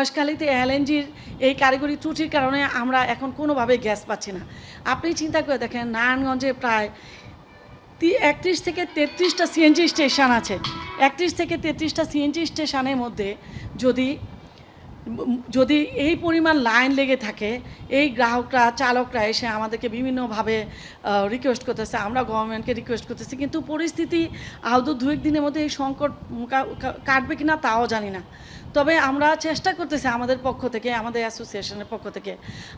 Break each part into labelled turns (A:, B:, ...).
A: মহেশখালীতে এলএনজির এই কারিগরি ত্রুটির কারণে আমরা এখন কোনোভাবে গ্যাস পাচ্ছি না। আপনি চিন্তা করে দেখেন, নারায়ণগঞ্জে প্রায় 31 থেকে 33টা সিএনজি স্টেশন আছে। 31 থেকে 33টা সিএনজি স্টেশনের মধ্যে যদি যদি এই পরিমাণ লাইন লেগে থাকে, এই গ্রাহকরা চালকরা এসে আমাদেরকে বিভিন্নভাবে রিকোয়েস্ট করতেছে, আমরা গভর্নমেন্টকে রিকোয়েস্ট করতেছি, কিন্তু পরিস্থিতি আদৌ 2-1 দিনের মধ্যে এই সংকট কাটবে কি না তাও জানি না। তবে আমরা চেষ্টা করতেছি আমাদের পক্ষ থেকে, আমাদের অ্যাসোসিয়েশনের পক্ষ থেকে,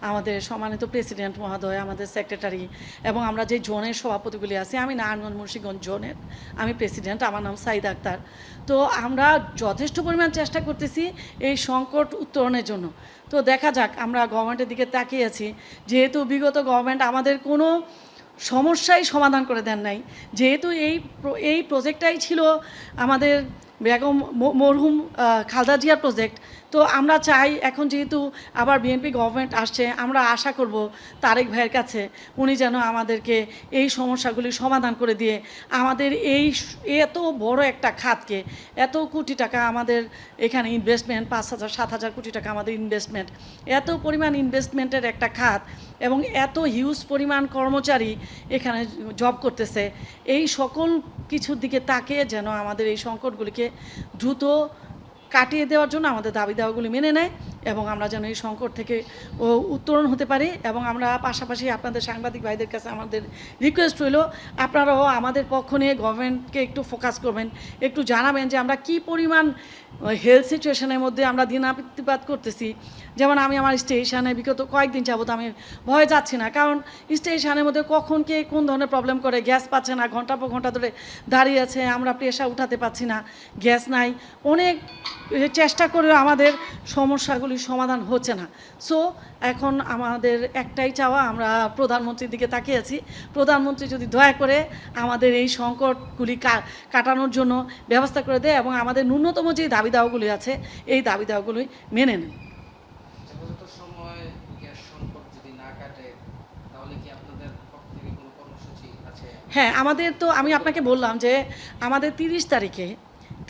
A: আমাদের সম্মানিত প্রেসিডেন্ট মহোদয়, আমাদের সেক্রেটারি এবং আমরা যে জোনের সভাপতিগুলি আছি, আমি নারায়ণগঞ্জ মুন্সিগঞ্জ জোনের আমি প্রেসিডেন্ট, আমার নাম সাইদ আক্তার। তো আমরা যথেষ্ট পরিমাণ চেষ্টা করতেছি এই সংকট উত্তরণের জন্য। তো দেখা যাক, আমরা গভর্নমেন্টের দিকে তাকিয়ে আছি, যেহেতু বিগত গভর্নমেন্ট আমাদের কোনো সমস্যাই সমাধান করে দেন নাই, যেহেতু এই প্রজেক্টটাই ছিল আমাদের বেগম মরহুম খালেদা জিয়ার প্রজেক্ট। তো আমরা চাই, এখন যেহেতু আবার বিএনপি গভর্নমেন্ট আসছে, আমরা আশা করব তারেক ভাইয়ের কাছে উনি যেন আমাদেরকে এই সমস্যাগুলি সমাধান করে দিয়ে আমাদের এই এত বড় একটা খাতকে, এত কোটি টাকা আমাদের এখানে ইনভেস্টমেন্ট, 5,000-7,000 কোটি টাকা আমাদের ইনভেস্টমেন্ট, এত পরিমাণ ইনভেস্টমেন্টের একটা খাত এবং এত হিউজ পরিমাণ কর্মচারী এখানে জব করতেছে, এই সকল কিছুর দিকে তাকিয়ে যেন আমাদের এই সংকটগুলিকে দ্রুত কাটিয়ে দেওয়ার জন্য আমাদের দাবি দাওয়াগুলি মেনে নেয় এবং আমরা যেন এই সংকট থেকে উত্তরণ হতে পারি। এবং আমরা পাশাপাশি আপনাদের সাংবাদিক ভাইদের কাছে আমাদের রিকোয়েস্ট রইল, আপনারাও আমাদের পক্ষ নিয়ে গভর্নমেন্টকে একটু ফোকাস করবেন, একটু জানাবেন যে আমরা কি পরিমাণ হেলথ সিচুয়েশনের মধ্যে আমরা দিনাতিপাত করতেছি। যেমন আমি আমার স্টেশনে বিগত কয়েকদিন যাবত আমি ভয় যাচ্ছি না, কারণ স্টেশনের মধ্যে কখন কে কোন ধরনের প্রবলেম করে, গ্যাস পাচ্ছে না, ঘন্টা পর ঘন্টা ধরে দাঁড়িয়ে আছে, আমরা প্রেশার উঠাতে পারছি না, গ্যাস নাই, অনেক চেষ্টা করেও আমাদের সমস্যাগুলি সমাধান হচ্ছে না। সো এখন আমাদের একটাই চাওয়া, আমরা প্রধানমন্ত্রীর দিকে তাকিয়ে আছি, প্রধানমন্ত্রী যদি দয়া করে আমাদের এই সংকটগুলি কাটানোর জন্য ব্যবস্থা করে দেয় এবং আমাদের ন্যূনতম যে দাবি দাওয়াগুলি আছে এই দাবি দাওয়াগুলি মেনে নেন। হ্যাঁ, আমাদের তো আমি আপনাকে বললাম যে আমাদের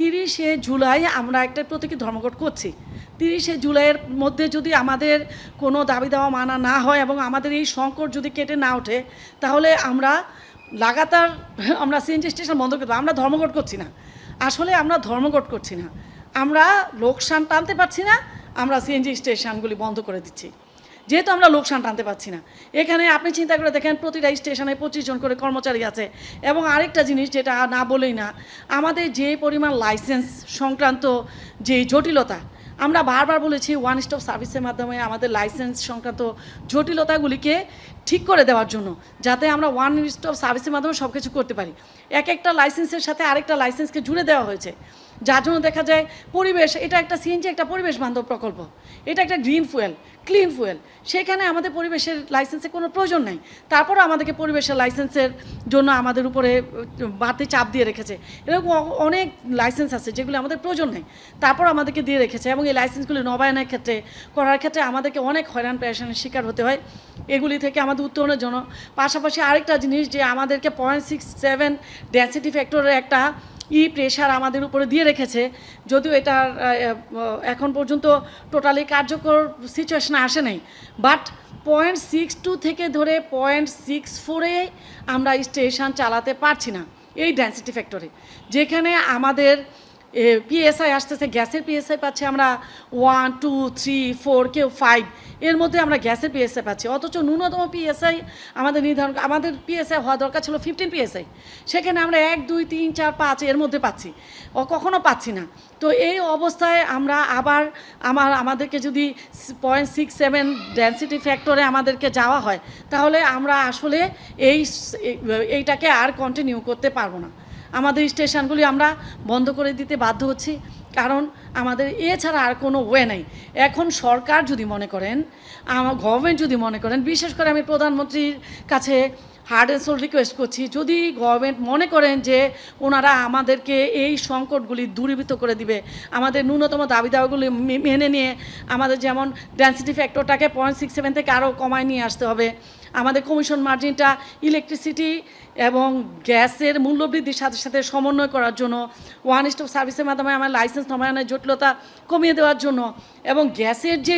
A: 30শে জুলাই আমরা একটা প্রতীকী ধর্মঘট করছি। 30শে জুলাইয়ের মধ্যে যদি আমাদের কোনো দাবি দাওয়া মানা না হয় এবং আমাদের এই সংকট যদি কেটে না ওঠে, তাহলে আমরা লাগাতার আমরা সিএনজি স্টেশন বন্ধ করে দেবো। আমরা ধর্মঘট করছি না, আসলে আমরা ধর্মঘট করছি না, আমরা লোকসান টানতে পারছি না, আমরা সিএনজি স্টেশনগুলি বন্ধ করে দিচ্ছি, যেহেতু আমরা লোকসান টানতে পারছি না। এখানে আপনি চিন্তা করে দেখেন, প্রতিটা স্টেশনে 25 জন করে কর্মচারী আছে। এবং আরেকটা জিনিস যেটা না বলেই না, আমাদের যে পরিমাণ লাইসেন্স সংক্রান্ত যে জটিলতা, আমরা বারবার বলেছি ওয়ান স্টপ সার্ভিসের মাধ্যমে আমাদের লাইসেন্স সংক্রান্ত জটিলতাগুলিকে ঠিক করে দেওয়ার জন্য, যাতে আমরা ওয়ান স্টপ সার্ভিসের মাধ্যমে সব কিছু করতে পারি। একটা লাইসেন্সের সাথে আরেকটা লাইসেন্সকে জুড়ে দেওয়া হয়েছে, যার জন্য দেখা যায় পরিবেশ, এটা একটা সিএনজি একটা পরিবেশ বান্ধব প্রকল্প, এটা একটা গ্রিন ফুয়েল, ক্লিন ফুয়েল, সেখানে আমাদের পরিবেশের লাইসেন্সের কোনো প্রয়োজন নেই। তারপরে আমাদেরকে পরিবেশের লাইসেন্সের জন্য আমাদের উপরে বাড়তি চাপ দিয়ে রেখেছে। এরকম অনেক লাইসেন্স আছে যেগুলো আমাদের প্রয়োজন নেই, তারপর আমাদেরকে দিয়ে রেখেছে এবং এই লাইসেন্সগুলি নবায়নের করার ক্ষেত্রে আমাদেরকে অনেক হয়রান পেরেশানির শিকার হতে হয়। এগুলি থেকে আমাদের উত্তরণের জন্য পাশাপাশি আরেকটা জিনিস যে আমাদেরকে 0.67 ডেনসিটি ফ্যাক্টরের একটা প্রেশার আমাদের উপরে দিয়ে রেখেছে, যদিও এটার এখন পর্যন্ত টোটালি কার্যকর সিচুয়েশনে আসে নাই, বাট 0.62 থেকে ধরে 0.64-এ আমরা স্টেশন চালাতে পারছি না এই ডেনসিটি ফ্যাক্টরে, যেখানে আমাদের পিএসআই আসতেছে, গ্যাসের পিএসআই পাচ্ছি আমরা 1, 2, 3, 4, কেউ 5, এর মধ্যে আমরা গ্যাসের পিএসআই পাচ্ছি, অথচ ন্যূনতম পিএসআই আমাদের নির্ধারণ, আমাদের পিএসআই হওয়া দরকার ছিল 15 পিএসআই, সেখানে আমরা 1, 2, 3, 4, 5 এর মধ্যে পাচ্ছি, কখনো পাচ্ছি না। তো এই অবস্থায় আমরা আবার আমাদেরকে যদি 0.67 ডেনসিটি ফ্যাক্টরে আমাদেরকে যাওয়া হয়, তাহলে আমরা আসলে এইটাকে আর কন্টিনিউ করতে পারবো না। আমাদের স্টেশনগুলি আমরা বন্ধ করে দিতে বাধ্য হচ্ছি, কারণ আমাদের এছাড়া আর কোনো ওয়ে নেই। এখন সরকার যদি মনে করেন, গভর্নমেন্ট যদি মনে করেন, বিশেষ করে আমি প্রধানমন্ত্রীর কাছে হার্ড অ্যান্ড সোল রিকোয়েস্ট করছি, যদি গভর্নমেন্ট মনে করেন যে ওনারা আমাদেরকে এই সংকটগুলি দূরীভূত করে দিবে, আমাদের ন্যূনতম দাবি দাওয়াগুলি মেনে নিয়ে আমাদের যেমন ডেন্সিটি ফ্যাক্টরটাকে 0.67 থেকে আরও কমায় নিয়ে আসতে হবে, আমাদের কমিশন মার্জিনটা ইলেকট্রিসিটি এবং গ্যাসের মূল্যবৃদ্ধির সাথে সাথে সমন্বয় করার জন্য, ওয়ান স্টপ সার্ভিসের মাধ্যমে আমার লাইসেন্স নবায়নের জটিলতা কমিয়ে দেওয়ার জন্য, এবং গ্যাসের যে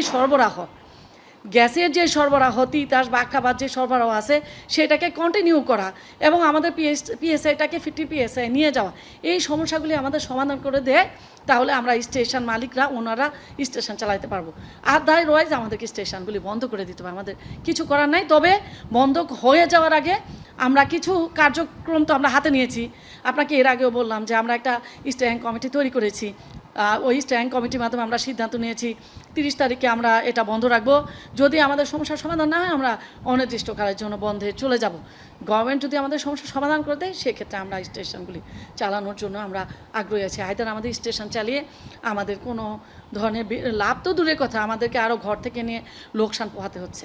A: সরবরাহ তিতাস বাক্কাবাদ যে সরবরাহ আছে সেটাকে কন্টিনিউ করা এবং আমাদের পিএসআইটাকে 50 পিএসআই নিয়ে যাওয়া, এই সমস্যাগুলি আমাদের সমাধান করে দেয়, তাহলে আমরা স্টেশন মালিকরা ওনারা স্টেশন চালাতে পারবো। আদারওয়াইজ আমাদেরকে স্টেশনগুলি বন্ধ করে দিতে হবে, আমাদের কিছু করার নাই। তবে বন্ধ হয়ে যাওয়ার আগে আমরা কিছু কার্যক্রম তো আমরা হাতে নিয়েছি। আপনাকে এর আগেও বললাম যে আমরা একটা স্ট্যান্ডিং কমিটি তৈরি করেছি, ওই স্ট্যান্ডিং কমিটির মাধ্যমে আমরা সিদ্ধান্ত নিয়েছি 30 তারিখে আমরা এটা বন্ধ রাখবো। যদি আমাদের সমস্যার সমাধান না হয় আমরা অনির্দিষ্টকালের জন্য বন্ধে চলে যাব। গভর্নমেন্ট যদি আমাদের সমস্যার সমাধান করে দেয় সেক্ষেত্রে আমরা স্টেশনগুলি চালানোর জন্য আমরা আগ্রহী আছি। আইদার আমাদের স্টেশন চালিয়ে আমাদের কোনো ধরনের লাভ তো দূরের কথা, আমাদেরকে আরও ঘর থেকে নিয়ে লোকসান পোহাতে হচ্ছে।